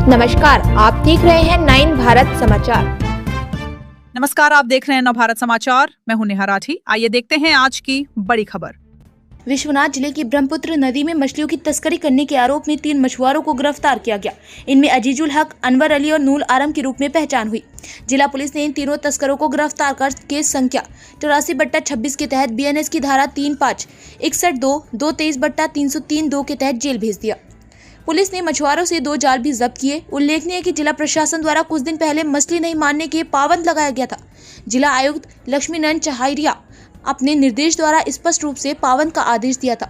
नमस्कार, आप देख रहे हैं 9 भारत समाचार। नमस्कार, आप देख रहे हैं नवभारत समाचार। मैं हूं नेहा राठी। आइए देखते हैं आज की बड़ी खबर। विश्वनाथ जिले की ब्रह्मपुत्र नदी में मछलियों की तस्करी करने के आरोप में 3 मछुआरों को गिरफ्तार किया गया। इनमें अजीजुल हक, अनवर अली और नूल आरम के रूप में पहचान हुई। जिला पुलिस ने इन तीनों तस्करों को गिरफ्तार कर केस संख्या 84/26 के तहत बीएनएस की धारा 35, 61(2), 223/303(2) के तहत जेल भेज दिया। पुलिस ने मछुआरों से 2 जाल भी जब्त किए। उल्लेखनीय है कि जिला प्रशासन द्वारा कुछ दिन पहले मछली नहीं मारने के पाबंद लगाया गया था। जिला आयुक्त लक्ष्मीनंद चहारिया अपने निर्देश द्वारा स्पष्ट रूप से पाबंद का आदेश दिया था।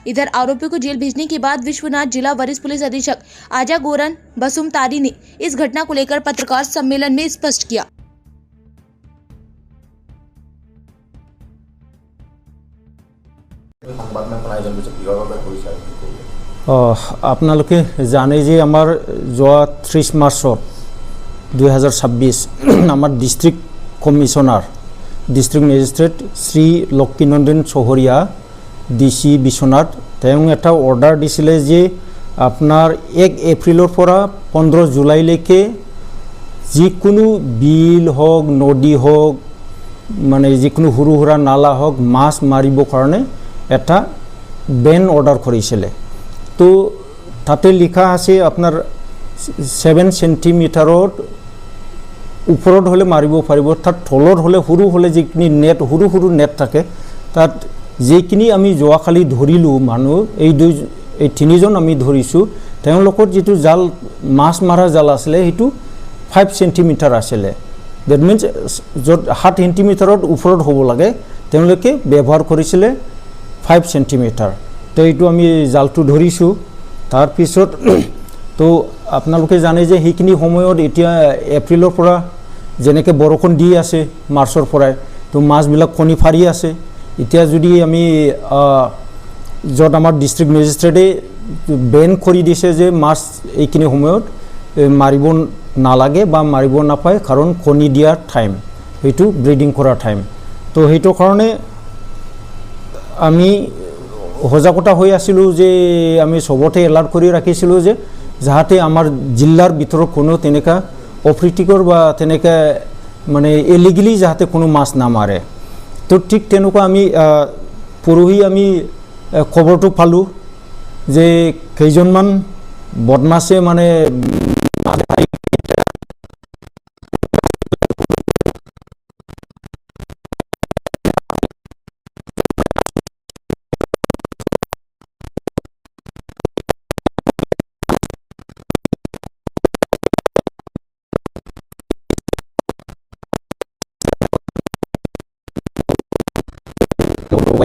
इधर आरोपियों को जेल भेजने के बाद विश्वनाथ जिला वरिष्ठ पुलिस अधीक्षक आजा गोरन बसुमतारी ने इस घटना को लेकर पत्रकार सम्मेलन में स्पष्ट किया। আপোনালোকে জানে যে আমাৰ যোৱা 30 মাৰ্চত 2026 আমাৰ district commissioner district magistrate Shri Lakshminandan চহৰীয়া ডিসি বিশ্বনাথ তেওঁ এটা অৰ্ডাৰ দিছিলে যে আপোনাৰ 1 এপ্ৰিলৰ পৰা 15 জুলাইলৈকে যিকোনো বিল হওক নদী হওক মানে যিকোনো সৰু সুৰা নালা হওক মাছ মাৰিবৰ কাৰণে এটা বেন অৰ্ডাৰ কৰিছিলে। তো তাতে লিখা আছে আপনাৰ 7 সেন্টিমিটাৰত উপৰত হলে মাৰিব পাৰিব, তাৰ তলত হলে সৰু হলে যিখিনি নেট সৰু সৰু নেট থাকে তাত যিখিনি আমি যোৱাকালি ধৰিলো মানুহ এই 3জন আমি ধৰিছো। তেওঁলোকৰ যেটো জাল মাছ মাৰা জাল আছিলে সেইটো 5 সেন্টিমিটার আছিলে। দ্যাট মিন্স যত 7 সেন্টিমিটারত উপরত হ'ব লাগে তেওঁলোকে ব্যৱহাৰ কৰিছিলে 5 সেন্টিমিটাৰ। তো এইটো আমি জালটো ধৰিছো। তাৰ পিছত তো আপোনালোকে জানে যে সেইখিনি সময়ত এতিয়া এপ্ৰিলৰ পৰা যেনেকৈ বৰষুণ দি আছে মাৰ্চৰ পৰাই, তো মাছবিলাক কণী ফাৰি আছে। এতিয়া যদি আমি য'ত আমাৰ ডিষ্ট্ৰিক্ট মেজিষ্ট্ৰেটে বেন কৰি দিছে যে মাছ এইখিনি সময়ত মাৰিব নালাগে বা মাৰিব নাপায়, কাৰণ কণী দিয়াৰ টাইম, সেইটো ব্ৰিডিং কৰাৰ টাইম। তো সেইটো কাৰণে আমি সজাগতা হৈ আছিলো যে আমি সবতে এলাৰ্ট কৰি ৰাখিছিলো যে যাতে আমাৰ জিলাৰ ভিতৰত কোনো তেনেকা অপ্ৰীতিকৰ বা তেনেকা মানে ইলিগেলি যাতে কোনো মাছ না মাৰে। তো ঠিক তেনেকুৱা আমি পৰহি আমি খবৰটো পালো যে কেইজনমান বদমাছে মানে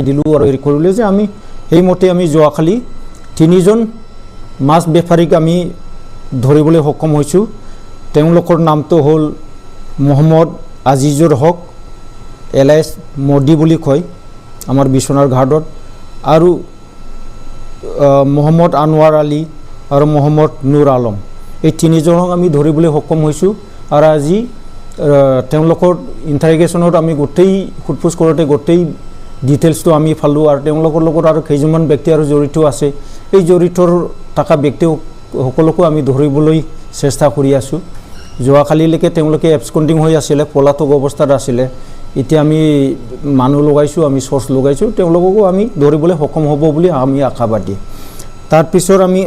দিলোঁ আৰু হেৰি কৰিলে যে আমি সেইমতে আমি যোৱাকালি 3জন মাছ বেপাৰীক আমি ধৰিবলৈ সক্ষম হৈছোঁ। তেওঁলোকৰ নামটো হ'ল মহম্মদ আজিজুৰ হক এলাইছ মোদী বুলি কয় আমাৰ বিশ্বনাথ ঘাটত, আৰু মহম্মদ আনৱাৰ আলী আৰু মহম্মদ নুৰ আলম, এই 3জনক আমি ধৰিবলৈ সক্ষম হৈছোঁ। আৰু আজি তেওঁলোকৰ ইণ্টাৰগেশ্যনত আমি গোটেই সোধপোছ কৰোঁতে গোটেই ডিটেইলছটো আমি পালোঁ। আৰু তেওঁলোকৰ লগত আৰু কেইজনমান ব্যক্তি আৰু জড়িত আছে। এই জড়িতৰ থকা ব্যক্তি সকলোকো আমি ধৰিবলৈ চেষ্টা কৰি আছোঁ। যোৱাকালিলৈকে তেওঁলোকে এবস্কণ্ডিং হৈ আছিলে, পলাতক অৱস্থাত আছিলে। এতিয়া আমি মানুহ লগাইছোঁ, আমি চৰ্চ লগাইছোঁ, তেওঁলোককো আমি ধৰিবলৈ সক্ষম হ'ব বুলি আমি আশাবাদী। তাৰপিছত আমি